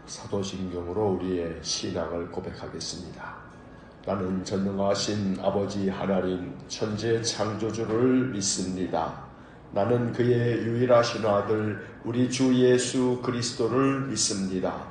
사도신경으로 우리의 신앙을 고백하겠습니다. 나는 전능하신 아버지 하나님 천재 창조주를 믿습니다. 나는 그의 유일하신 아들 우리 주 예수 그리스도를 믿습니다.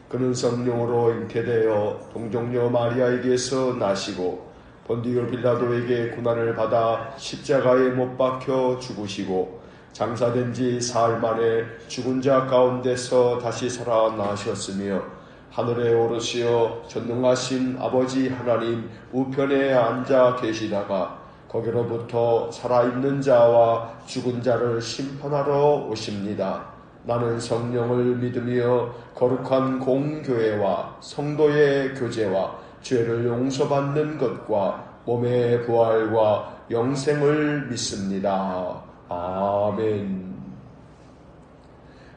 그는 성령으로 잉태되어 동정녀 마리아에게서 나시고 본디오 빌라도에게 고난을 받아 십자가에 못 박혀 죽으시고 장사된 지 사흘 만에 죽은 자 가운데서 다시 살아나셨으며 하늘에 오르시어 전능하신 아버지 하나님 우편에 앉아 계시다가 거기로부터 살아있는 자와 죽은 자를 심판하러 오십니다. 나는 성령을 믿으며 거룩한 공교회와 성도의 교제와 죄를 용서받는 것과 몸의 부활과 영생을 믿습니다. 아멘.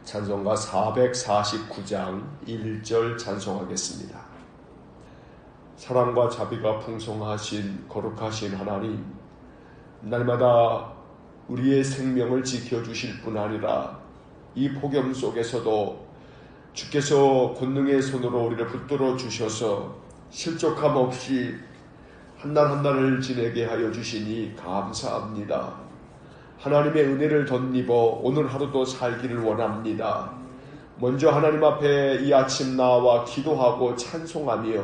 찬송가 449장 1절 찬송하겠습니다. 사랑과 자비가 풍성하신 거룩하신 하나님, 날마다 우리의 생명을 지켜주실 뿐 아니라 이 폭염 속에서도 주께서 권능의 손으로 우리를 붙들어 주셔서 실족함 없이 한 날 한 날을 지내게 하여 주시니 감사합니다. 하나님의 은혜를 덧입어 오늘 하루도 살기를 원합니다. 먼저 하나님 앞에 이 아침 나와 기도하고 찬송하며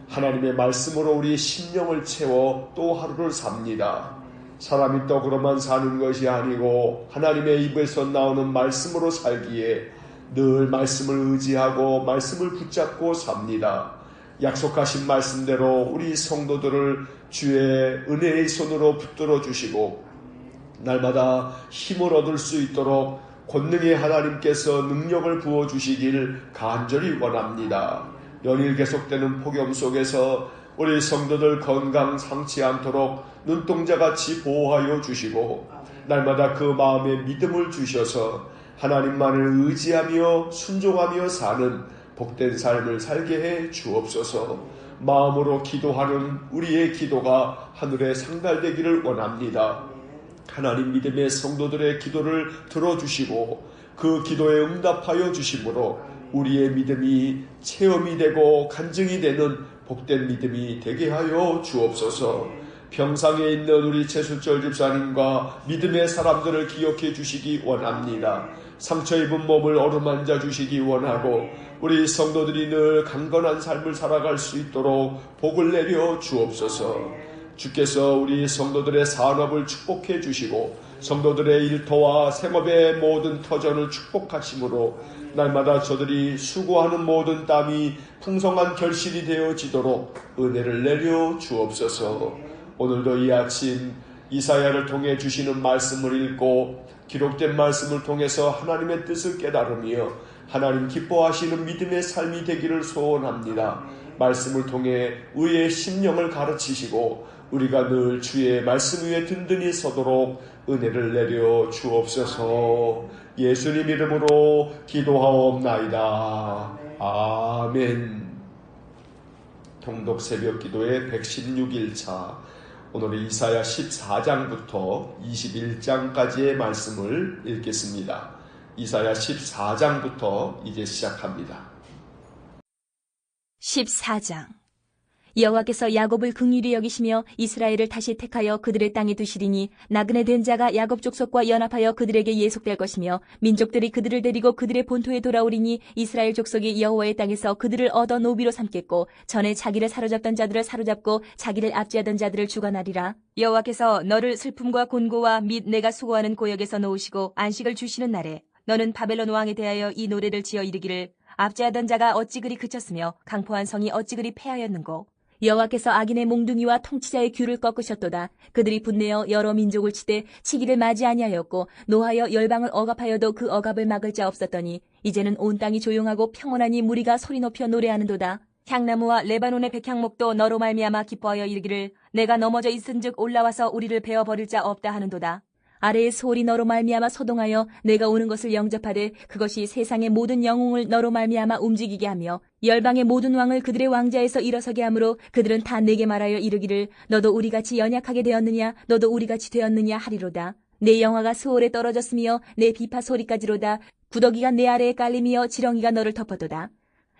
하나님의 말씀으로 우리 심령을 채워 또 하루를 삽니다. 사람이 떡으로만 사는 것이 아니고 하나님의 입에서 나오는 말씀으로 살기에 늘 말씀을 의지하고 말씀을 붙잡고 삽니다. 약속하신 말씀대로 우리 성도들을 주의 은혜의 손으로 붙들어 주시고 날마다 힘을 얻을 수 있도록 권능의 하나님께서 능력을 부어주시길 간절히 원합니다. 연일 계속되는 폭염 속에서 우리 성도들 건강 상치 않도록 눈동자같이 보호하여 주시고 날마다 그 마음에 믿음을 주셔서 하나님만을 의지하며 순종하며 사는 복된 삶을 살게 해 주옵소서. 마음으로 기도하는 우리의 기도가 하늘에 상달되기를 원합니다. 하나님 믿음의 성도들의 기도를 들어주시고 그 기도에 응답하여 주심으로 우리의 믿음이 체험이 되고 간증이 되는 복된 믿음이 되게 하여 주옵소서. 병상에 있는 우리 최순철 집사님과 믿음의 사람들을 기억해 주시기 원합니다. 상처 입은 몸을 어루만져 주시기 원하고 우리 성도들이 늘 강건한 삶을 살아갈 수 있도록 복을 내려 주옵소서. 주께서 우리 성도들의 산업을 축복해 주시고 성도들의 일터와 생업의 모든 터전을 축복하심으로 날마다 저들이 수고하는 모든 땀이 풍성한 결실이 되어지도록 은혜를 내려 주옵소서. 오늘도 이 아침 이사야를 통해 주시는 말씀을 읽고 기록된 말씀을 통해서 하나님의 뜻을 깨달으며 하나님 기뻐하시는 믿음의 삶이 되기를 소원합니다. 말씀을 통해 의의 심령을 가르치시고 우리가 늘 주의 말씀 위에 든든히 서도록 은혜를 내려 주옵소서. 예수님 이름으로 기도하옵나이다. 아멘. 통독 새벽 기도의 116일차 오늘은 이사야 14장부터 21장까지의 말씀을 읽겠습니다. 이사야 14장부터 이제 시작합니다. 14장. 여호와께서 야곱을 긍휼히 여기시며 이스라엘을 다시 택하여 그들의 땅에 두시리니 나그네 된 자가 야곱 족속과 연합하여 그들에게 예속될 것이며 민족들이 그들을 데리고 그들의 본토에 돌아오리니 이스라엘 족속이 여호와의 땅에서 그들을 얻어 노비로 삼겠고 전에 자기를 사로잡던 자들을 사로잡고 자기를 압제하던 자들을 주관하리라. 여호와께서 너를 슬픔과 곤고와 및 내가 수고하는 고역에서 놓으시고 안식을 주시는 날에 너는 바벨론 왕에 대하여 이 노래를 지어 이르기를 압제하던 자가 어찌 그리 그쳤으며 강포한 성이 어찌 그리 패하였는고. 여호와께서 악인의 몽둥이와 통치자의 귀를 꺾으셨도다. 그들이 분내어 여러 민족을 치되 치기를 맞이 아니하였고 노하여 열방을 억압하여도 그 억압을 막을 자 없었더니 이제는 온 땅이 조용하고 평온하니 무리가 소리 높여 노래하는도다. 향나무와 레바논의 백향목도 너로 말미암아 기뻐하여 이르기를 내가 넘어져 있은즉 올라와서 우리를 베어버릴 자 없다 하는도다. 아래의 소리 너로 말미암아 소동하여 내가 오는 것을 영접하되 그것이 세상의 모든 영웅을 너로 말미암아 움직이게 하며 열방의 모든 왕을 그들의 왕자에서 일어서게 하므로 그들은 다 내게 말하여 이르기를 너도 우리같이 연약하게 되었느냐 너도 우리같이 되었느냐 하리로다. 내 영화가 수월에 떨어졌으며 내 비파 소리까지로다. 구더기가 내 아래에 깔리며 지렁이가 너를 덮었도다.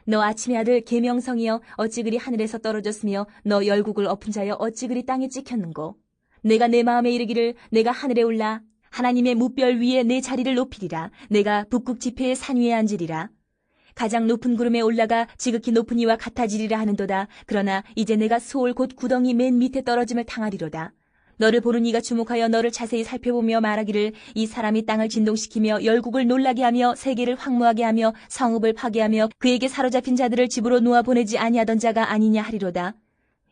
너 아침의 아들 계명성이여 어찌 그리 하늘에서 떨어졌으며 너 열국을 엎은 자여 어찌 그리 땅에 찍혔는고. 내가 내 마음에 이르기를 내가 하늘에 올라 하나님의 무별 위에 내 자리를 높이리라. 내가 북극 지폐의 산 위에 앉으리라. 가장 높은 구름에 올라가 지극히 높은 이와 같아지리라 하는도다. 그러나 이제 내가 수올 곧 구덩이 맨 밑에 떨어짐을 당하리로다. 너를 보는 이가 주목하여 너를 자세히 살펴보며 말하기를 이 사람이 땅을 진동시키며 열국을 놀라게 하며 세계를 황무하게 하며 성읍을 파괴하며 그에게 사로잡힌 자들을 집으로 놓아 보내지 아니하던 자가 아니냐 하리로다.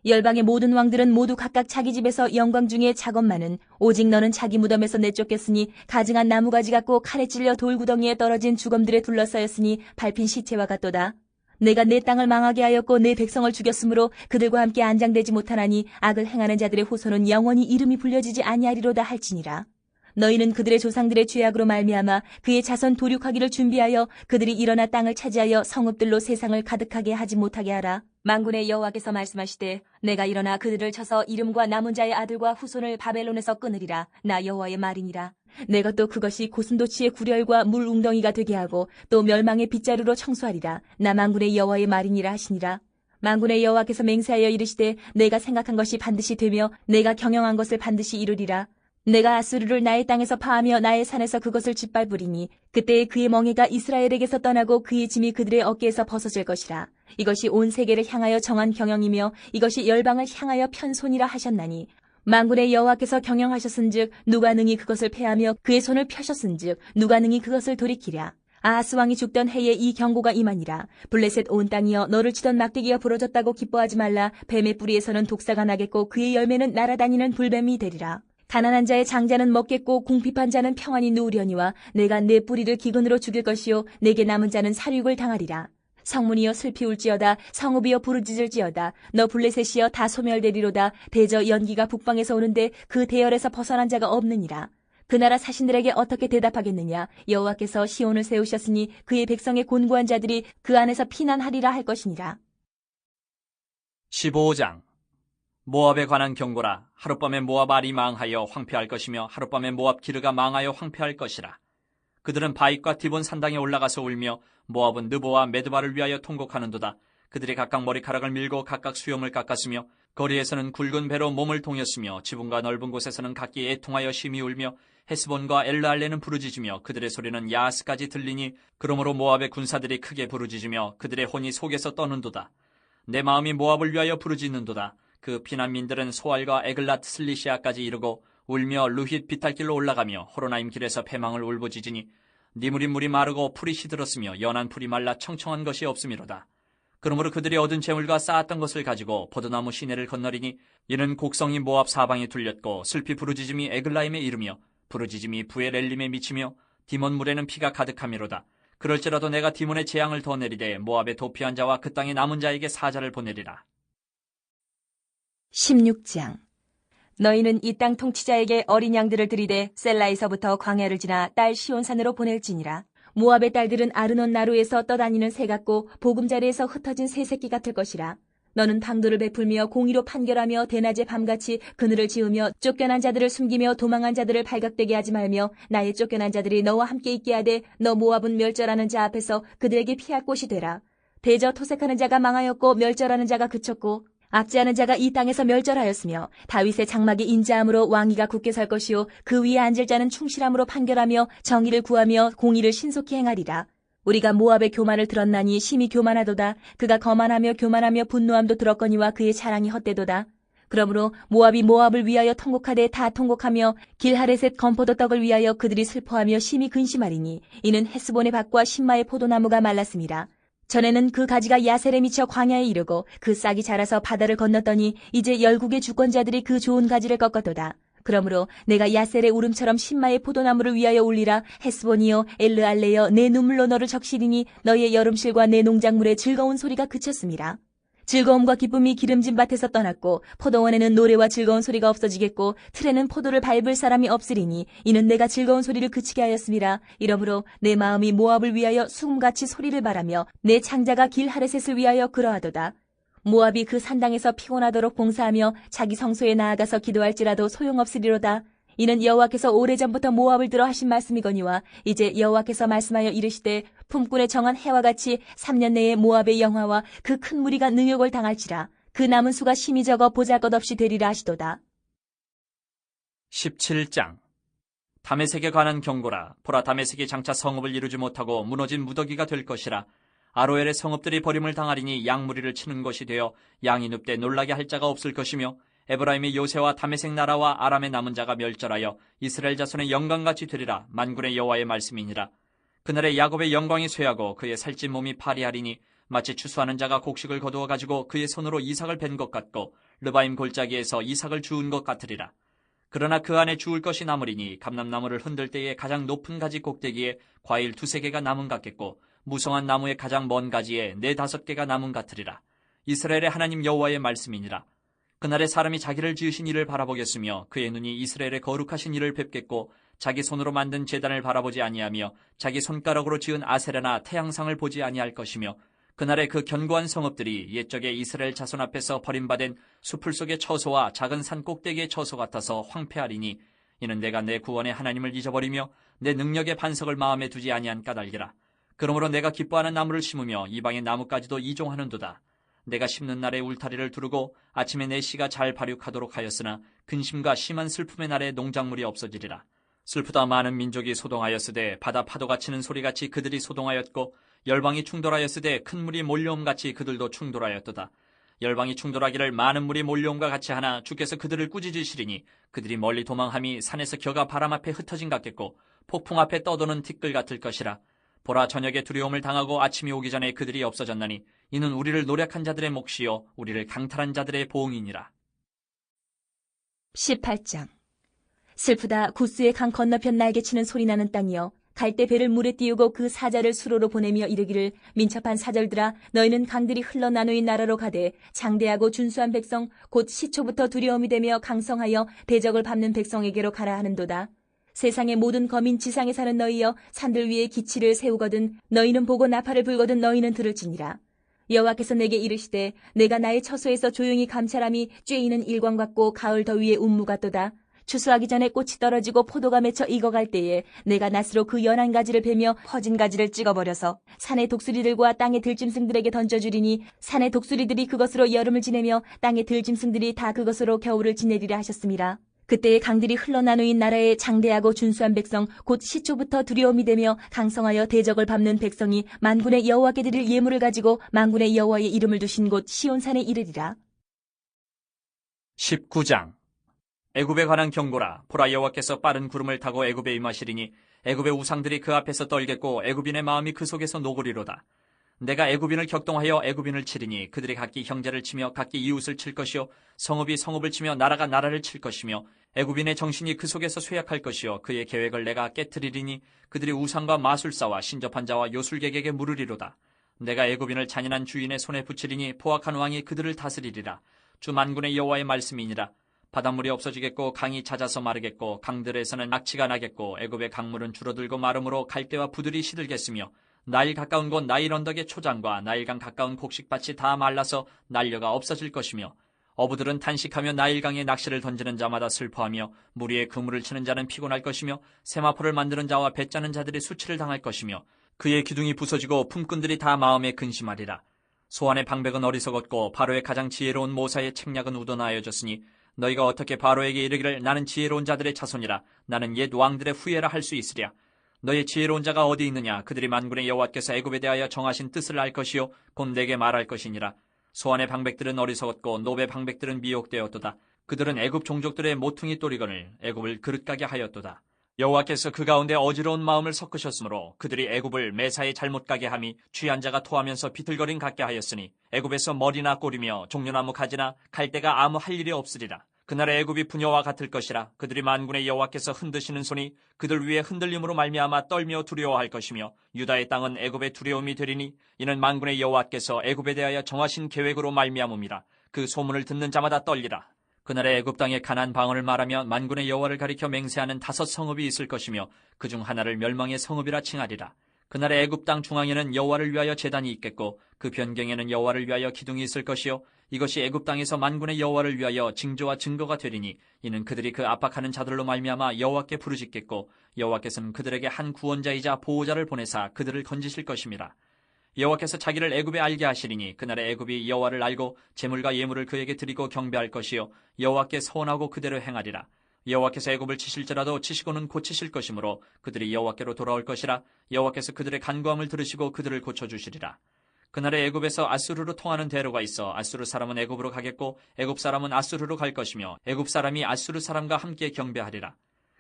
열방의 모든 왕들은 모두 각각 자기 집에서 영광 중에 작업만은 오직 너는 자기 무덤에서 내쫓겼으니 가증한 나무가지 같고 칼에 찔려 돌구덩이에 떨어진 주검들에 둘러싸였으니 밟힌 시체와 같도다. 내가 내 땅을 망하게 하였고 내 백성을 죽였으므로 그들과 함께 안장되지 못하나니 악을 행하는 자들의 후손은 영원히 이름이 불려지지 아니하리로다 할지니라. 너희는 그들의 조상들의 죄악으로 말미암아 그의 자손 도륙하기를 준비하여 그들이 일어나 땅을 차지하여 성읍들로 세상을 가득하게 하지 못하게 하라. 만군의 여호와께서 말씀하시되 내가 일어나 그들을 쳐서 이름과 남은 자의 아들과 후손을 바벨론에서 끊으리라. 나 여호와의 말이니라. 내가 또 그것이 고슴도치의 구렬과 물 웅덩이가 되게 하고 또 멸망의 빗자루로 청소하리라. 나 만군의 여호와의 말이니라 하시니라. 만군의 여호와께서 맹세하여 이르시되 내가 생각한 것이 반드시 되며 내가 경영한 것을 반드시 이루리라. 내가 아수르를 나의 땅에서 파하며 나의 산에서 그것을 짓밟으리니 그때에 그의 멍에가 이스라엘에게서 떠나고 그의 짐이 그들의 어깨에서 벗어질 것이라. 이것이 온 세계를 향하여 정한 경영이며 이것이 열방을 향하여 편손이라 하셨나니 만군의 여호와께서 경영하셨은즉 누가 능히 그것을 패하며 그의 손을 펴셨은즉 누가 능히 그것을 돌이키랴. 아하스 왕이 죽던 해에 이 경고가 임하니라. 블레셋 온 땅이여 너를 치던 막대기가 부러졌다고 기뻐하지 말라. 뱀의 뿌리에서는 독사가 나겠고 그의 열매는 날아다니는 불뱀이 되리라. 가난한 자의 장자는 먹겠고 궁핍한 자는 평안히 누우려니와 내가 내 뿌리를 기근으로 죽일 것이요 내게 남은 자는 살육을 당하리라. 성문이여 슬피 울지어다. 성읍이여 부르짖을지어다. 너 블레셋이여 다 소멸되리로다. 대저 연기가 북방에서 오는데 그 대열에서 벗어난 자가 없느니라. 그 나라 사신들에게 어떻게 대답하겠느냐. 여호와께서 시온을 세우셨으니 그의 백성의 곤고한 자들이 그 안에서 피난하리라 할 것이니라. 15장 모압에 관한 경고라. 하룻밤에 모압 알이 망하여 황폐할 것이며 하룻밤에 모압 기르가 망하여 황폐할 것이라. 그들은 바익과 디본 산당에 올라가서 울며 모압은 느보와 메드바를 위하여 통곡하는도다. 그들이 각각 머리카락을 밀고 각각 수염을 깎았으며 거리에서는 굵은 배로 몸을 동였으며 지붕과 넓은 곳에서는 각기 애통하여 심히 울며 헤스본과 엘르알레는 부르짖으며 그들의 소리는 야하스까지 들리니 그러므로 모압의 군사들이 크게 부르짖으며 그들의 혼이 속에서 떠는도다. 내 마음이 모압을 위하여 부르짖는도다. 그 피난민들은 소알과 에글랏 슬리시아까지 이르고 울며 루힛 비탈길로 올라가며 호로나임 길에서 패망을 울부짖으니 니무린 물이 마르고 풀이 시들었으며 연한 풀이 말라 청청한 것이 없음이로다. 그러므로 그들이 얻은 재물과 쌓았던 것을 가지고 포도나무 시내를 건너리니 이는 곡성이 모압 사방에 둘렸고 슬피 부르짖음이 에글라임에 이르며 부르짖음이 부엘엘림에 미치며 디몬 물에는 피가 가득함이로다. 그럴지라도 내가 디몬의 재앙을 더 내리되 모압의 도피한 자와 그 땅의 남은 자에게 사자를 보내리라. 16장 너희는 이 땅 통치자에게 어린 양들을 들이되 셀라에서부터 광야를 지나 딸 시온산으로 보낼지니라. 모압의 딸들은 아르논 나루에서 떠다니는 새 같고 보금자리에서 흩어진 새 새끼 같을 것이라. 너는 방도를 베풀며 공의로 판결하며 대낮에 밤같이 그늘을 지으며 쫓겨난 자들을 숨기며 도망한 자들을 발각되게 하지 말며 나의 쫓겨난 자들이 너와 함께 있게 하되 너 모압은 멸절하는 자 앞에서 그들에게 피할 곳이 되라. 대저 토색하는 자가 망하였고 멸절하는 자가 그쳤고 압제하는 자가 이 땅에서 멸절하였으며 다윗의 장막이 인자함으로 왕위가 굳게 설 것이요 그 위에 앉을 자는 충실함으로 판결하며 정의를 구하며 공의를 신속히 행하리라. 우리가 모압의 교만을 들었나니 심히 교만하도다. 그가 거만하며 교만하며 분노함도 들었거니와 그의 자랑이 헛되도다. 그러므로 모압이 모압을 위하여 통곡하되 다 통곡하며 길하레셋 건포도 떡을 위하여 그들이 슬퍼하며 심히 근심하리니 이는 헤스본의 밭과 신마의 포도나무가 말랐습니다. 전에는 그 가지가 야셀에 미쳐 광야에 이르고 그 싹이 자라서 바다를 건넜더니 이제 열국의 주권자들이 그 좋은 가지를 꺾었도다. 그러므로 내가 야셀의 울음처럼 신마의 포도나무를 위하여 울리라. 헤스본이여 엘르알레여 내 눈물로 너를 적시리니 너의 여름실과 내 농작물의 즐거운 소리가 그쳤습니다. 즐거움과 기쁨이 기름진 밭에서 떠났고 포도원에는 노래와 즐거운 소리가 없어지겠고 틀에는 포도를 밟을 사람이 없으리니 이는 내가 즐거운 소리를 그치게 하였음이라. 이러므로 내 마음이 모압을 위하여 수금같이 소리를 바라며 내 창자가 길하레셋을 위하여 그러하도다. 모압이 그 산당에서 피곤하도록 봉사하며 자기 성소에 나아가서 기도할지라도 소용없으리로다. 이는 여호와께서 오래전부터 모압을 들어 하신 말씀이거니와 이제 여호와께서 말씀하여 이르시되 품꾼에 정한 해와 같이 3년 내에 모압의 영화와 그 큰 무리가 능욕을 당할지라. 그 남은 수가 심히 적어 보잘것없이 되리라 하시도다. 17장. 다메섹에 관한 경고라. 보라, 다메섹이 장차 성읍을 이루지 못하고 무너진 무더기가 될 것이라. 아로엘의 성읍들이 버림을 당하리니 양무리를 치는 것이 되어 양이 눕되 놀라게 할 자가 없을 것이며 에브라임의 요새와 다메섹 나라와 아람의 남은 자가 멸절하여 이스라엘 자손의 영광같이 되리라. 만군의 여호와의 말씀이니라. 그날에 야곱의 영광이 쇠하고 그의 살찐 몸이 파리하리니 마치 추수하는 자가 곡식을 거두어 가지고 그의 손으로 이삭을 벤 것 같고 르바임 골짜기에서 이삭을 주운 것 같으리라. 그러나 그 안에 주울 것이 남으리니 감람나무를 흔들 때에 가장 높은 가지 꼭대기에 과일 2-3개가 남은 같겠고 무성한 나무의 가장 먼 가지에 4-5개가 남은 같으리라. 이스라엘의 하나님 여호와의 말씀이니라. 그날에 사람이 자기를 지으신 이를 바라보겠으며 그의 눈이 이스라엘의 거룩하신 이를 뵙겠고 자기 손으로 만든 제단을 바라보지 아니하며 자기 손가락으로 지은 아세라나 태양상을 보지 아니할 것이며 그날에 그 견고한 성읍들이 옛적에 이스라엘 자손 앞에서 버림받은 수풀 속의 처소와 작은 산 꼭대기의 처소 같아서 황폐하리니 이는 내가 내 구원의 하나님을 잊어버리며 내 능력의 반석을 마음에 두지 아니한 까닭이라. 그러므로 내가 기뻐하는 나무를 심으며 이방의 나무까지도 이종하는도다. 내가 심는 날에 울타리를 두르고 아침에 내 씨가 잘 발육하도록 하였으나 근심과 심한 슬픔의 날에 농작물이 없어지리라. 슬프다 많은 민족이 소동하였으되 바다 파도가 치는 소리같이 그들이 소동하였고 열방이 충돌하였으되 큰 물이 몰려옴같이 그들도 충돌하였도다. 열방이 충돌하기를 많은 물이 몰려옴과 같이 하나 주께서 그들을 꾸짖으시리니 그들이 멀리 도망함이 산에서 겨가 바람 앞에 흩어진 같겠고 폭풍 앞에 떠도는 티끌 같을 것이라. 보라, 저녁에 두려움을 당하고 아침이 오기 전에 그들이 없어졌나니 이는 우리를 노력한 자들의 몫이요 우리를 강탈한 자들의 보응이니라. 18장. 슬프다 구스의 강 건너편 날개치는 소리나는 땅이여 갈대 배를 물에 띄우고 그 사자를 수로로 보내며 이르기를 민첩한 사절들아 너희는 강들이 흘러나누인 나라로 가되 장대하고 준수한 백성 곧 시초부터 두려움이 되며 강성하여 대적을 밟는 백성에게로 가라 하는도다. 세상의 모든 거민 지상에 사는 너희여 산들 위에 기치를 세우거든 너희는 보고 나팔을 불거든 너희는 들을지니라. 여호와께서 내게 이르시되 내가 나의 처소에서 조용히 감찰함이 쬐이는 일광 같고 가을 더위에 운무 같도다. 추수하기 전에 꽃이 떨어지고 포도가 맺혀 익어갈 때에 내가 낫으로 그 연한 가지를 베며 퍼진 가지를 찍어버려서 산의 독수리들과 땅의 들짐승들에게 던져주리니 산의 독수리들이 그것으로 여름을 지내며 땅의 들짐승들이 다 그것으로 겨울을 지내리라 하셨습니다. 그때에 강들이 흘러나누인 나라에 장대하고 준수한 백성 곧 시초부터 두려움이 되며 강성하여 대적을 밟는 백성이 만군의 여호와께 드릴 예물을 가지고 만군의 여호와의 이름을 두신 곳 시온산에 이르리라. 19장. 애굽에 관한 경고라. 보라, 여호와께서 빠른 구름을 타고 애굽에 임하시리니 애굽의 우상들이 그 앞에서 떨겠고 애굽인의 마음이 그 속에서 녹으리로다. 내가 애굽인을 격동하여 애굽인을 치리니 그들이 각기 형제를 치며 각기 이웃을 칠 것이요 성읍이 성읍을 치며 나라가 나라를 칠 것이며 애굽인의 정신이 그 속에서 쇠약할 것이요 그의 계획을 내가 깨트리리니 그들이 우상과 마술사와 신접한 자와 요술객에게 물으리로다. 내가 애굽인을 잔인한 주인의 손에 붙이리니 포악한 왕이 그들을 다스리리라. 주 만군의 여호와의 말씀이니라. 바닷물이 없어지겠고 강이 잦아서 마르겠고 강들에서는 악취가 나겠고 애굽의 강물은 줄어들고 마름으로 갈대와 부들이 시들겠으며 나일 가까운 곳 나일 언덕의 초장과 나일강 가까운 곡식밭이 다 말라서 난려가 없어질 것이며 어부들은 단식하며 나일강에 낚시를 던지는 자마다 슬퍼하며 물 위에 그물을 치는 자는 피곤할 것이며 세마포를 만드는 자와 배 짜는 자들이 수치를 당할 것이며 그의 기둥이 부서지고 품꾼들이 다 마음에 근심하리라. 소환의 방백은 어리석었고 바로의 가장 지혜로운 모사의 책략은 우러나여졌으니 너희가 어떻게 바로에게 이르기를 나는 지혜로운 자들의 자손이라 나는 옛 왕들의 후예라 할 수 있으랴. 너희 지혜로운 자가 어디 있느냐. 그들이 만군의 여호와께서 애굽에 대하여 정하신 뜻을 알 것이요 곧 내게 말할 것이니라. 소환의 방백들은 어리석었고 노베 방백들은 미혹되었도다. 그들은 애굽 종족들의 모퉁이 또리건을 애굽을 그릇가게 하였도다. 여호와께서 그 가운데 어지러운 마음을 섞으셨으므로 그들이 애굽을 매사에 잘못 가게 함이 취한 자가 토하면서 비틀거림 같게 하였으니 애굽에서 머리나 꼬리며 종려나무 가지나 갈대가 아무 할 일이 없으리라. 그날의 애굽이 부녀와 같을 것이라. 그들이 만군의 여호와께서 흔드시는 손이 그들 위에 흔들림으로 말미암아 떨며 두려워할 것이며 유다의 땅은 애굽의 두려움이 되리니 이는 만군의 여호와께서 애굽에 대하여 정하신 계획으로 말미암음이라. 그 소문을 듣는 자마다 떨리라. 그날의 애굽 땅의 가나안 방언을 말하며 만군의 여호와를 가리켜 맹세하는 5 성읍이 있을 것이며 그중 하나를 멸망의 성읍이라 칭하리라. 그날의 애굽 땅 중앙에는 여호와를 위하여 제단이 있겠고 그 변경에는 여호와를 위하여 기둥이 있을 것이요 이것이 애굽 땅에서 만군의 여호와를 위하여 징조와 증거가 되리니 이는 그들이 그 압박하는 자들로 말미암아 여호와께 부르짖겠고 여호와께서는 그들에게 한 구원자이자 보호자를 보내사 그들을 건지실 것임이라. 여호와께서 자기를 애굽에 알게 하시리니 그날의 애굽이 여호와를 알고 제물과 예물을 그에게 드리고 경배할 것이요 여호와께 서원하고 그대로 행하리라. 여호와께서 애굽을 치실지라도 치시고는 고치실 것이므로 그들이 여호와께로 돌아올 것이라. 여호와께서 그들의 간구함을 들으시고 그들을 고쳐주시리라. 그날에 애굽에서 아수르로 통하는 대로가 있어 아수르 사람은 애굽으로 가겠고 애굽 사람은 아수르로 갈 것이며 애굽 사람이 아수르 사람과 함께 경배하리라.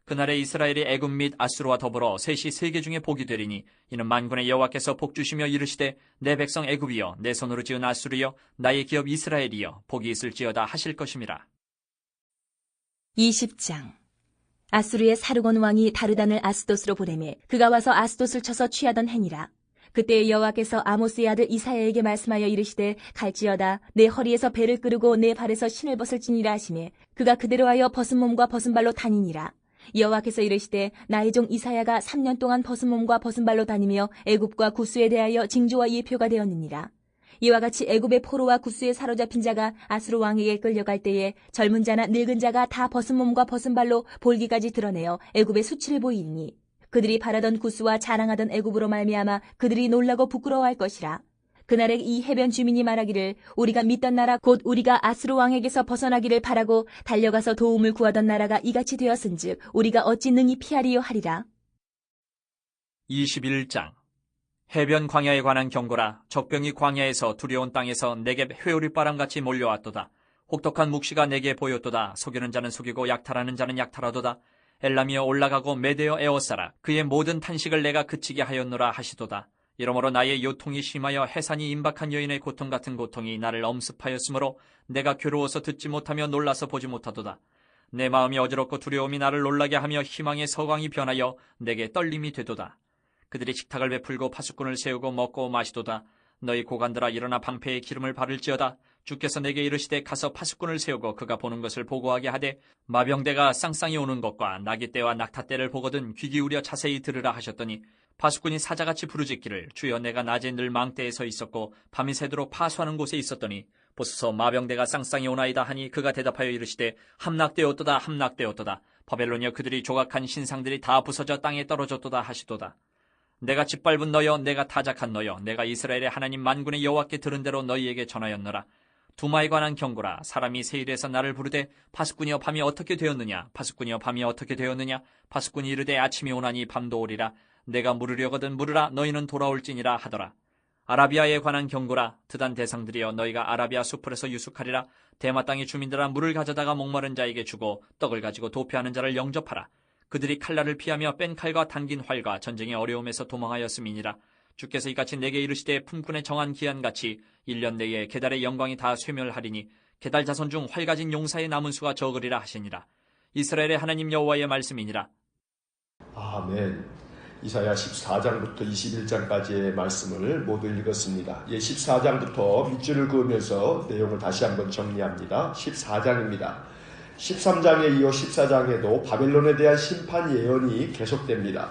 그날에 이스라엘이 애굽 및 아수르와 더불어 셋이 세계 중에 복이 되리니 이는 만군의 여호와께서 복 주시며 이르시되 내 백성 애굽이여 내 손으로 지은 아수르여 나의 기업 이스라엘이여 복이 있을지어다 하실 것임이라. 20장. 아수르의 사르곤 왕이 다르단을 아스돗으로 보내매 그가 와서 아스돗을 쳐서 취하던 행이라. 그때 여호와께서 아모스의 아들 이사야에게 말씀하여 이르시되 갈지어다 내 허리에서 배를 끄르고 내 발에서 신을 벗을지니라 하시매 그가 그대로 하여 벗은 몸과 벗은 발로 다니니라. 여호와께서 이르시되 나의 종 이사야가 3년 동안 벗은 몸과 벗은 발로 다니며 애굽과 구스에 대하여 징조와 예표가 되었느니라. 이와 같이 애굽의 포로와 구스에 사로잡힌 자가 아수르 왕에게 끌려갈 때에 젊은 자나 늙은 자가 다 벗은 몸과 벗은 발로 볼기까지 드러내어 애굽의 수치를 보이니 그들이 바라던 구스와 자랑하던 애굽으로 말미암아 그들이 놀라고 부끄러워할 것이라. 그날에 이 해변 주민이 말하기를 우리가 믿던 나라 곧 우리가 아수르 왕에게서 벗어나기를 바라고 달려가서 도움을 구하던 나라가 이같이 되었은즉 우리가 어찌 능히 피하리요 하리라. 21장. 해변 광야에 관한 경고라. 적병이 광야에서 두려운 땅에서 내게 회오리바람같이 몰려왔도다. 혹독한 묵시가 내게 보였도다. 속이는 자는 속이고 약탈하는 자는 약탈하도다. 엘람이여 올라가고 메대여 에워싸라. 그의 모든 탄식을 내가 그치게 하였노라 하시도다. 이러므로 나의 요통이 심하여 해산이 임박한 여인의 고통 같은 고통이 나를 엄습하였으므로 내가 괴로워서 듣지 못하며 놀라서 보지 못하도다. 내 마음이 어지럽고 두려움이 나를 놀라게 하며 희망의 서광이 변하여 내게 떨림이 되도다. 그들이 식탁을 베풀고 파수꾼을 세우고 먹고 마시도다. 너희 고관들아 일어나 방패에 기름을 바를지어다. 주께서 내게 이르시되 가서 파수꾼을 세우고 그가 보는 것을 보고하게 하되 마병대가 쌍쌍이 오는 것과 나귀떼와 낙타떼를 보거든 귀 기울여 자세히 들으라 하셨더니 파수꾼이 사자같이 부르짖기를 주여 내가 낮에 늘 망대에 서 있었고 밤이 새도록 파수하는 곳에 있었더니 보소서 마병대가 쌍쌍이 오나이다 하니 그가 대답하여 이르시되 함락되었도다 함락되었도다. 바벨론이여 그들이 조각한 신상들이 다 부서져 땅에 떨어졌도다 하시도다. 내가 짓밟은 너여 내가 타작한 너여 내가 이스라엘의 하나님 만군의 여호와께 들은 대로 너희에게 전하였노라. 두마에 관한 경고라. 사람이 세일에서 나를 부르되 파수꾼이여 밤이 어떻게 되었느냐 파수꾼이여 밤이 어떻게 되었느냐 파수꾼이 이르되 아침이 오나니 밤도 오리라. 내가 물으려거든 물으라 너희는 돌아올지니라 하더라. 아라비아에 관한 경고라. 드단 대상들이여 너희가 아라비아 수풀에서 유숙하리라. 대마 땅의 주민들아 물을 가져다가 목마른 자에게 주고 떡을 가지고 도피하는 자를 영접하라. 그들이 칼날을 피하며 뺀 칼과 당긴 활과 전쟁의 어려움에서 도망하였음이니라. 주께서 이같이 내게 이르시되 품꾼의 정한 기한같이 1년 내에 게달의 영광이 다 쇠멸하리니 게달 자손 중 활 가진 용사의 남은 수가 적으리라 하시니라. 이스라엘의 하나님 여호와의 말씀이니라. 아멘. 이사야 14장부터 21장까지의 말씀을 모두 읽었습니다. 14장부터 밑줄을 그으면서 내용을 다시 한번 정리합니다. 14장입니다. 13장에 이어 14장에도 바벨론에 대한 심판 예언이 계속됩니다.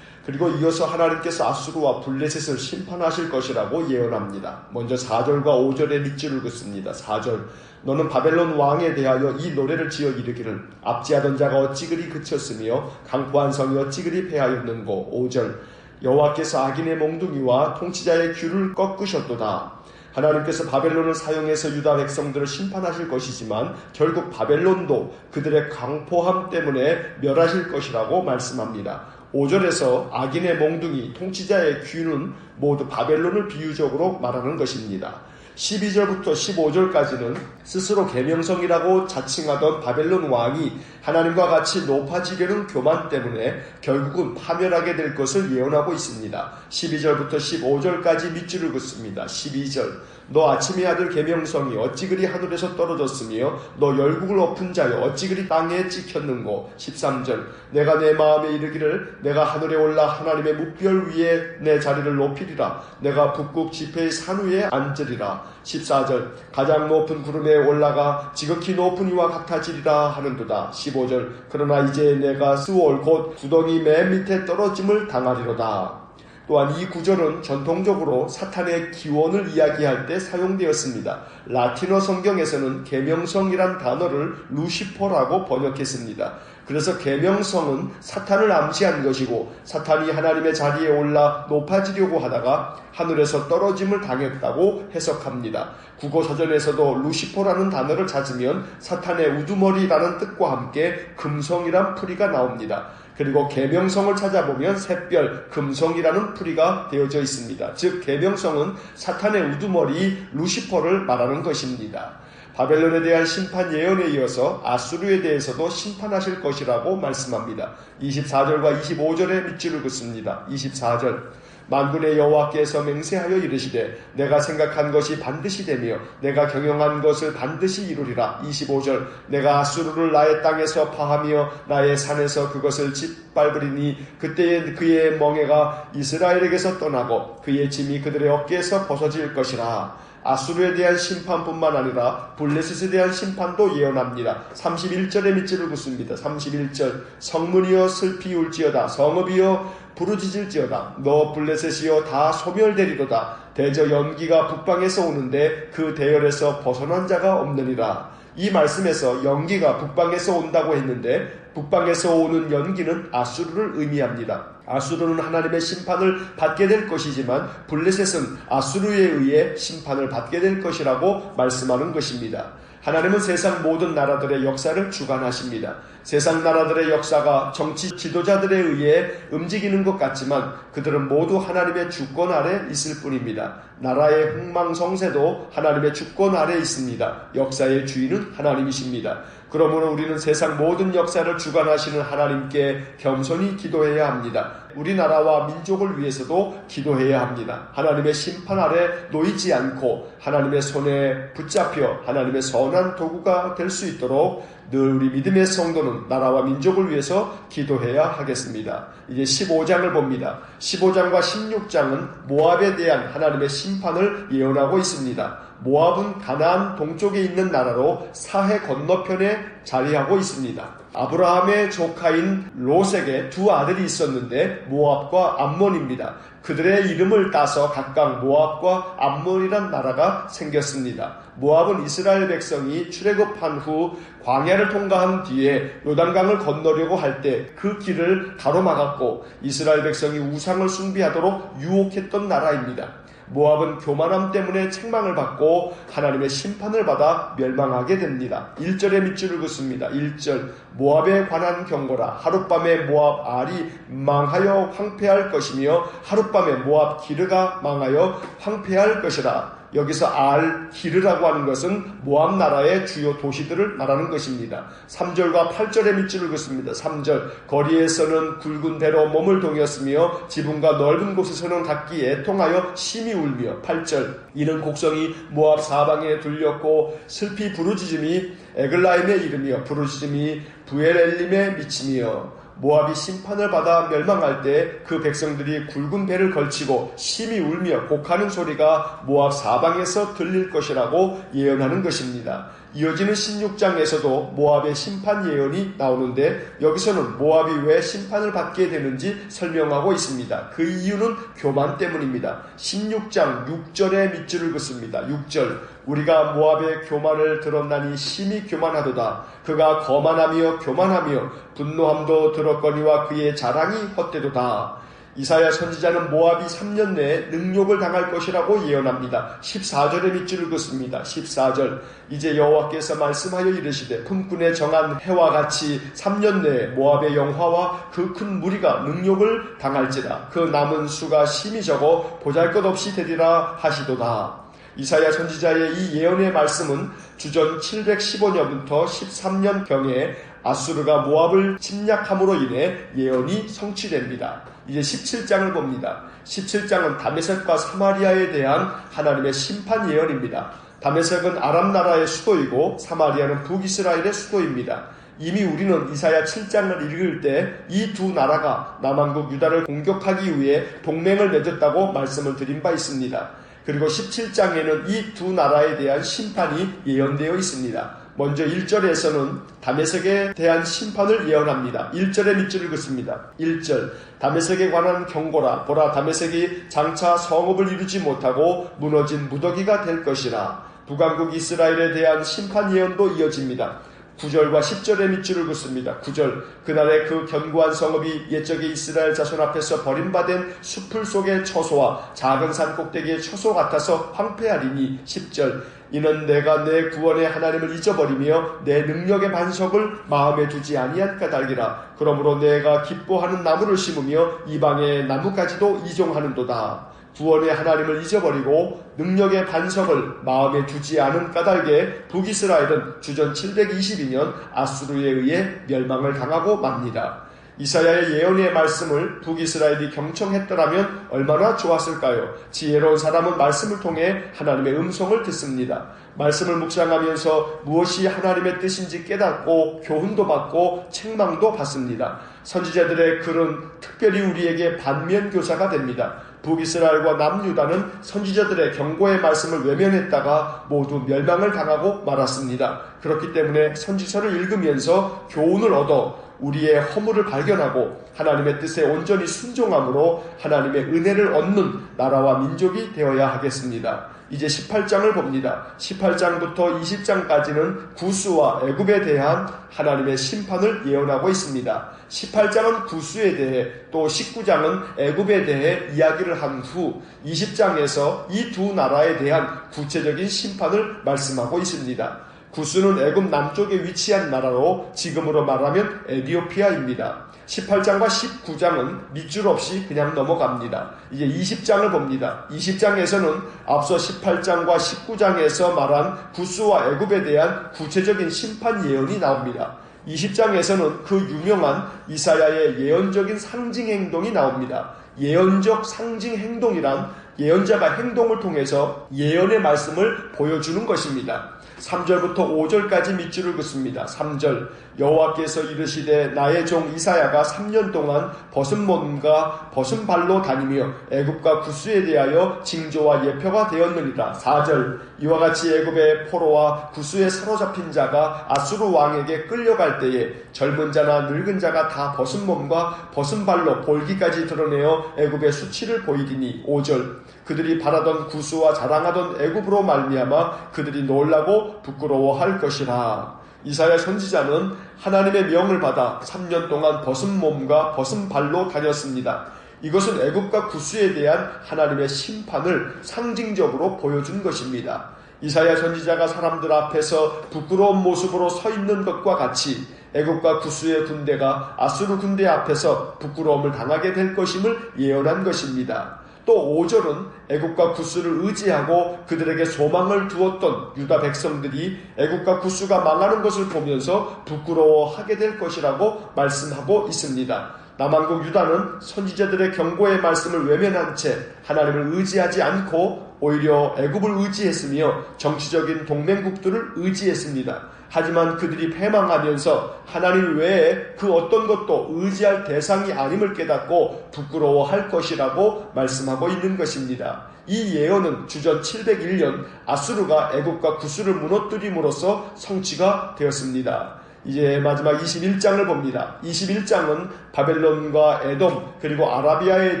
그리고 이어서 하나님께서 아수르와 블레셋을 심판하실 것이라고 예언합니다. 먼저 4절과 5절에 밑줄을 긋습니다. 4절 너는 바벨론 왕에 대하여 이 노래를 지어 이르기를 압지하던 자가 어찌 그리 그쳤으며 강포한 성이 어찌 그리 패하였는고. 5절 여호와께서 악인의 몽둥이와 통치자의 귤을 꺾으셨도다. 하나님께서 바벨론을 사용해서 유다 백성들을 심판하실 것이지만 결국 바벨론도 그들의 강포함 때문에 멸하실 것이라고 말씀합니다. 5절에서 악인의 몽둥이, 통치자의 귀는 모두 바벨론을 비유적으로 말하는 것입니다. 12절부터 15절까지는 스스로 계명성이라고 자칭하던 바벨론 왕이 하나님과 같이 높아지려는 교만 때문에 결국은 파멸하게 될 것을 예언하고 있습니다. 12절부터 15절까지 밑줄을 긋습니다. 12절 너 아침의 아들 계명성이 어찌 그리 하늘에서 떨어졌으며 너 열국을 엎은 자여 어찌 그리 땅에 찍혔는고. 13절 내가 내 마음에 이르기를 내가 하늘에 올라 하나님의 뭇별 위에 내 자리를 높이리라. 내가 북극 지폐의 산 위에 앉으리라. 14절 가장 높은 구름에 올라가 지극히 높은 이와 같아지리라 하는도다. 15절 그러나 이제 내가 스올 곧 구덩이 맨 밑에 떨어짐을 당하리로다. 또한 이 구절은 전통적으로 사탄의 기원을 이야기할 때 사용되었습니다. 라틴어 성경에서는 계명성이란 단어를 루시퍼라고 번역했습니다. 그래서 계명성은 사탄을 암시한 것이고 사탄이 하나님의 자리에 올라 높아지려고 하다가 하늘에서 떨어짐을 당했다고 해석합니다. 국어사전에서도 루시퍼라는 단어를 찾으면 사탄의 우두머리라는 뜻과 함께 금성이란 풀이가 나옵니다. 그리고 계명성을 찾아보면 샛별, 금성이라는 풀이가 되어져 있습니다. 즉 계명성은 사탄의 우두머리 루시퍼를 말하는 것입니다. 바벨론에 대한 심판 예언에 이어서 아수르에 대해서도 심판하실 것이라고 말씀합니다. 24절과 25절의 밑줄을 긋습니다. 24절 만군의 여호와께서 맹세하여 이르시되 내가 생각한 것이 반드시 되며 내가 경영한 것을 반드시 이루리라. 25절 내가 아수르를 나의 땅에서 파하며 나의 산에서 그것을 짓밟으리니 그때에 그의 멍에가 이스라엘에게서 떠나고 그의 짐이 그들의 어깨에서 벗어질 것이라. 아수르에 대한 심판뿐만 아니라 블레셋에 대한 심판도 예언합니다. 31절의 밑줄을 긋습니다. 31절 성문이여 슬피 울지어다 성읍이여 부르짖을지어다 너 블레셋이여 다 소멸되리로다 대저 연기가 북방에서 오는데 그 대열에서 벗어난 자가 없느니라. 이 말씀에서 연기가 북방에서 온다고 했는데 북방에서 오는 연기는 아수르를 의미합니다. 아수르는 하나님의 심판을 받게 될 것이지만 블레셋은 아수르에 의해 심판을 받게 될 것이라고 말씀하는 것입니다. 하나님은 세상 모든 나라들의 역사를 주관하십니다. 세상 나라들의 역사가 정치 지도자들에 의해 움직이는 것 같지만 그들은 모두 하나님의 주권 아래 있을 뿐입니다. 나라의 흥망성쇠도 하나님의 주권 아래 있습니다. 역사의 주인은 하나님이십니다. 그러므로 우리는 세상 모든 역사를 주관하시는 하나님께 겸손히 기도해야 합니다. 우리나라와 민족을 위해서도 기도해야 합니다. 하나님의 심판 아래 놓이지 않고 하나님의 손에 붙잡혀 하나님의 선한 도구가 될 수 있도록 늘 우리 믿음의 성도는 나라와 민족을 위해서 기도해야 하겠습니다. 이제 15장을 봅니다. 15장과 16장은 모압에 대한 하나님의 심판을 예언하고 있습니다. 모압은 가나안 동쪽에 있는 나라로 사해 건너편에 자리하고 있습니다. 아브라함의 조카인 롯에게 두 아들이 있었는데 모압과 암몬입니다. 그들의 이름을 따서 각각 모압과 암몬이란 나라가 생겼습니다. 모압은 이스라엘 백성이 출애굽한 후 광야를 통과한 뒤에 요단강을 건너려고 할 때 그 길을 가로막았고 이스라엘 백성이 우상을 숭배하도록 유혹했던 나라입니다. 모압은 교만함 때문에 책망을 받고 하나님의 심판을 받아 멸망하게 됩니다. 1절의 밑줄을 긋습니다. 1절 모압에 관한 경고라. 하룻밤에 모압 알이 망하여 황폐할 것이며 하룻밤에 모압 기르가 망하여 황폐할 것이라. 여기서 알 기르라고 하는 것은 모압 나라의 주요 도시들을 말하는 것입니다. 3절과 8절의 밑줄을 긋습니다. 3절 거리에서는 굵은 배로 몸을 동였으며 지붕과 넓은 곳에서는 각기 애통하여 심히 울며 8절 이는 곡성이 모압 사방에 둘렸고 슬피 부르짖음이 에글라임에 이르며 부르짖음이 부엘엘림에 미치며 모압이 심판을 받아 멸망할 때 그 백성들이 굵은 배를 걸치고 심히 울며 곡하는 소리가 모압 사방에서 들릴 것이라고 예언하는 것입니다. 이어지는 16장에서도 모압의 심판 예언이 나오는데 여기서는 모압이 왜 심판을 받게 되는지 설명하고 있습니다. 그 이유는 교만 때문입니다. 16장 6절의 밑줄을 긋습니다. 6절 우리가 모압의 교만을 들었나니 심히 교만하도다. 그가 거만하며 교만하며 분노함도 들었거니와 그의 자랑이 헛되도다. 이사야 선지자는 모압이 3년 내에 능욕을 당할 것이라고 예언합니다. 14절의 밑줄을 긋습니다. 14절 이제 여호와께서 말씀하여 이르시되 품꾼에 정한 해와 같이 3년 내에 모압의 영화와 그 큰 무리가 능욕을 당할지라. 그 남은 수가 심히 적어 보잘것없이 되리라 하시도다. 이사야 선지자의 이 예언의 말씀은 주전 715년부터 13년경에 아수르가 모압을 침략함으로 인해 예언이 성취됩니다. 이제 17장을 봅니다. 17장은 다메섹과 사마리아에 대한 하나님의 심판 예언입니다. 다메섹은 아람 나라의 수도이고 사마리아는 북이스라엘의 수도입니다. 이미 우리는 이사야 7장을 읽을 때 이 두 나라가 남왕국 유다를 공격하기 위해 동맹을 맺었다고 말씀을 드린 바 있습니다. 그리고 17장에는 이 두 나라에 대한 심판이 예언되어 있습니다. 먼저 1절에서는 다메섹에 대한 심판을 예언합니다. 1절에 밑줄을 긋습니다. 1절 다메섹에 관한 경고라. 보라, 다메섹이 장차 성읍을 이루지 못하고 무너진 무더기가 될 것이라. 북왕국 이스라엘에 대한 심판 예언도 이어집니다. 9절과 10절에 밑줄을 긋습니다. 9절 그날에 그 견고한 성읍이 옛적의 이스라엘 자손 앞에서 버림받은 숲풀 속의 처소와 작은 산 꼭대기의 처소 같아서 황폐하리니. 10절 이는 내가 내 구원의 하나님을 잊어버리며 내 능력의 반석을 마음에 두지 아니한 까닭이라. 그러므로 내가 기뻐하는 나무를 심으며 이방의 나무까지도 이종하는도다. 구원의 하나님을 잊어버리고 능력의 반석을 마음에 두지 않은 까닭에 북이스라엘은 주전 722년 아수르에 의해 멸망을 당하고 맙니다. 이사야의 예언의 말씀을 북이스라엘이 경청했더라면 얼마나 좋았을까요? 지혜로운 사람은 말씀을 통해 하나님의 음성을 듣습니다. 말씀을 묵상하면서 무엇이 하나님의 뜻인지 깨닫고 교훈도 받고 책망도 받습니다. 선지자들의 글은 특별히 우리에게 반면교사가 됩니다. 북이스라엘과 남유다는 선지자들의 경고의 말씀을 외면했다가 모두 멸망을 당하고 말았습니다. 그렇기 때문에 선지서를 읽으면서 교훈을 얻어 우리의 허물을 발견하고 하나님의 뜻에 온전히 순종함으로 하나님의 은혜를 얻는 나라와 민족이 되어야 하겠습니다. 이제 18장을 봅니다. 18장부터 20장까지는 구스와 애굽에 대한 하나님의 심판을 예언하고 있습니다. 18장은 구스에 대해 또 19장은 애굽에 대해 이야기를 한 후 20장에서 이 두 나라에 대한 구체적인 심판을 말씀하고 있습니다. 구스는 애굽 남쪽에 위치한 나라로 지금으로 말하면 에티오피아입니다. 18장과 19장은 밑줄 없이 그냥 넘어갑니다. 이제 20장을 봅니다. 20장에서는 앞서 18장과 19장에서 말한 구스와 애굽에 대한 구체적인 심판 예언이 나옵니다. 20장에서는 그 유명한 이사야의 예언적인 상징 행동이 나옵니다. 예언적 상징 행동이란 예언자가 행동을 통해서 예언의 말씀을 보여주는 것입니다. 3절부터 5절까지 밑줄을 긋습니다. 3절 여호와께서 이르시되 나의 종 이사야가 3년 동안 벗은 몸과 벗은 발로 다니며 애굽과 구스에 대하여 징조와 예표가 되었느니라. 4절 이와 같이 애굽의 포로와 구스에 사로잡힌 자가 아수르 왕에게 끌려갈 때에 젊은 자나 늙은 자가 다 벗은 몸과 벗은 발로 볼기까지 드러내어 애굽의 수치를 보이리니. 5절 그들이 바라던 구스와 자랑하던 애굽으로 말미암아 그들이 놀라고 부끄러워할 것이라. 이사야 선지자는 하나님의 명을 받아 3년 동안 벗은 몸과 벗은 발로 다녔습니다. 이것은 애굽과 구스에 대한 하나님의 심판을 상징적으로 보여준 것입니다. 이사야 선지자가 사람들 앞에서 부끄러운 모습으로 서 있는 것과 같이 애굽과 구스의 군대가 아수르 군대 앞에서 부끄러움을 당하게 될 것임을 예언한 것입니다. 또 5절은 애굽과 구스를 의지하고 그들에게 소망을 두었던 유다 백성들이 애굽과 구스가 망하는 것을 보면서 부끄러워하게 될 것이라고 말씀하고 있습니다. 남왕국 유다는 선지자들의 경고의 말씀을 외면한 채 하나님을 의지하지 않고 오히려 애굽을 의지했으며 정치적인 동맹국들을 의지했습니다. 하지만 그들이 패망하면서 하나님 외에 그 어떤 것도 의지할 대상이 아님을 깨닫고 부끄러워할 것이라고 말씀하고 있는 것입니다. 이 예언은 주전 701년 아수르가 애굽과 구스를 무너뜨림으로써 성취가 되었습니다. 이제 마지막 21장을 봅니다. 21장은 바벨론과 에돔 그리고 아라비아에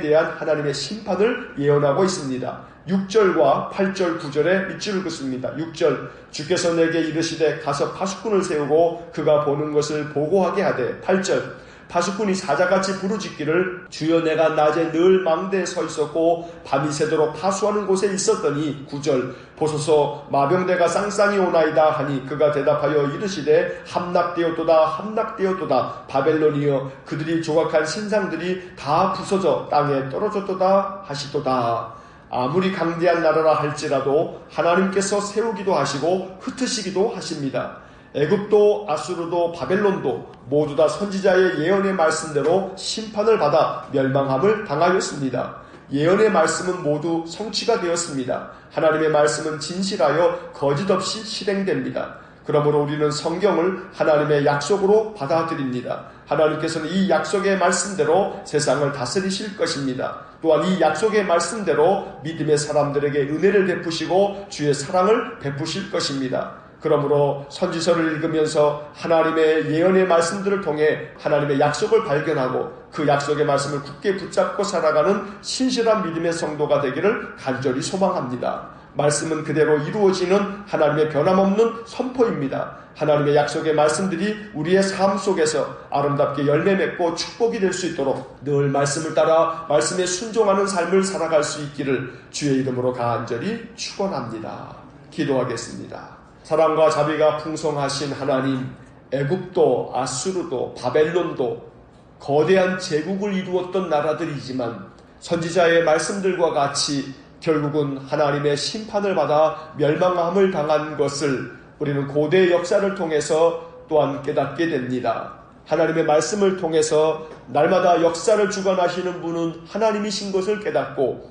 대한 하나님의 심판을 예언하고 있습니다. 6절과 8절 9절에 밑줄을 긋습니다. 6절 주께서 내게 이르시되 가서 파수꾼을 세우고 그가 보는 것을 보고하게 하되. 8절 파수꾼이 사자같이 부르짖기를 주여 내가 낮에 늘 망대에 서 있었고 밤이 새도록 파수하는 곳에 있었더니. 9절 보소서 마병대가 쌍쌍이 오나이다 하니 그가 대답하여 이르시되 함락되었도다 함락되었도다 바벨론이여 그들이 조각한 신상들이 다 부서져 땅에 떨어졌도다 하시도다. 아무리 강대한 나라라 할지라도 하나님께서 세우기도 하시고 흩으시기도 하십니다. 애굽도 아수르도 바벨론도 모두 다 선지자의 예언의 말씀대로 심판을 받아 멸망함을 당하였습니다. 예언의 말씀은 모두 성취가 되었습니다. 하나님의 말씀은 진실하여 거짓 없이 실행됩니다. 그러므로 우리는 성경을 하나님의 약속으로 받아들입니다. 하나님께서는 이 약속의 말씀대로 세상을 다스리실 것입니다. 또한 이 약속의 말씀대로 믿음의 사람들에게 은혜를 베푸시고 주의 사랑을 베푸실 것입니다. 그러므로 선지서를 읽으면서 하나님의 예언의 말씀들을 통해 하나님의 약속을 발견하고 그 약속의 말씀을 굳게 붙잡고 살아가는 신실한 믿음의 성도가 되기를 간절히 소망합니다. 말씀은 그대로 이루어지는 하나님의 변함없는 선포입니다. 하나님의 약속의 말씀들이 우리의 삶 속에서 아름답게 열매 맺고 축복이 될 수 있도록 늘 말씀을 따라 말씀에 순종하는 삶을 살아갈 수 있기를 주의 이름으로 간절히 축원합니다. 기도하겠습니다. 사랑과 자비가 풍성하신 하나님, 애굽도 아수르도 바벨론도 거대한 제국을 이루었던 나라들이지만 선지자의 말씀들과 같이 결국은 하나님의 심판을 받아 멸망함을 당한 것을 우리는 고대 역사를 통해서 또한 깨닫게 됩니다. 하나님의 말씀을 통해서 날마다 역사를 주관하시는 분은 하나님이신 것을 깨닫고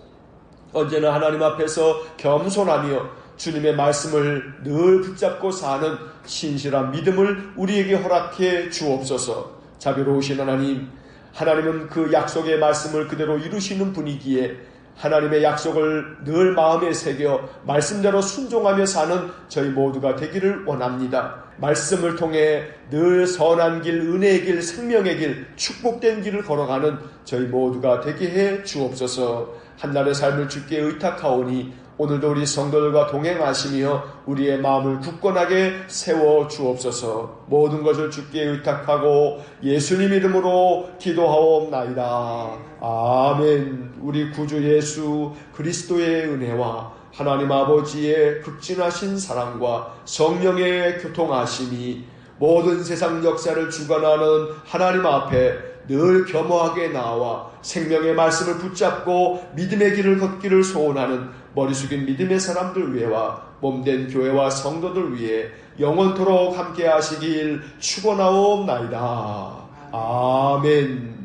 언제나 하나님 앞에서 겸손하며 주님의 말씀을 늘 붙잡고 사는 신실한 믿음을 우리에게 허락해 주옵소서. 자비로우신 하나님, 하나님은 그 약속의 말씀을 그대로 이루시는 분이기에 하나님의 약속을 늘 마음에 새겨 말씀대로 순종하며 사는 저희 모두가 되기를 원합니다. 말씀을 통해 늘 선한 길, 은혜의 길, 생명의 길, 축복된 길을 걸어가는 저희 모두가 되게 해 주옵소서. 한날의 삶을 주께 의탁하오니 오늘도 우리 성도들과 동행하시며 우리의 마음을 굳건하게 세워 주옵소서. 모든 것을 주께 의탁하고 예수님 이름으로 기도하옵나이다. 아멘. 우리 구주 예수 그리스도의 은혜와 하나님 아버지의 극진하신 사랑과 성령의 교통하심이 모든 세상 역사를 주관하는 하나님 앞에 늘 겸허하게 나와 생명의 말씀을 붙잡고 믿음의 길을 걷기를 소원하는 머리 숙인 믿음의 사람들 위에와 몸된 교회와 성도들 위해 영원토록 함께 하시길 축원하옵나이다. 아멘.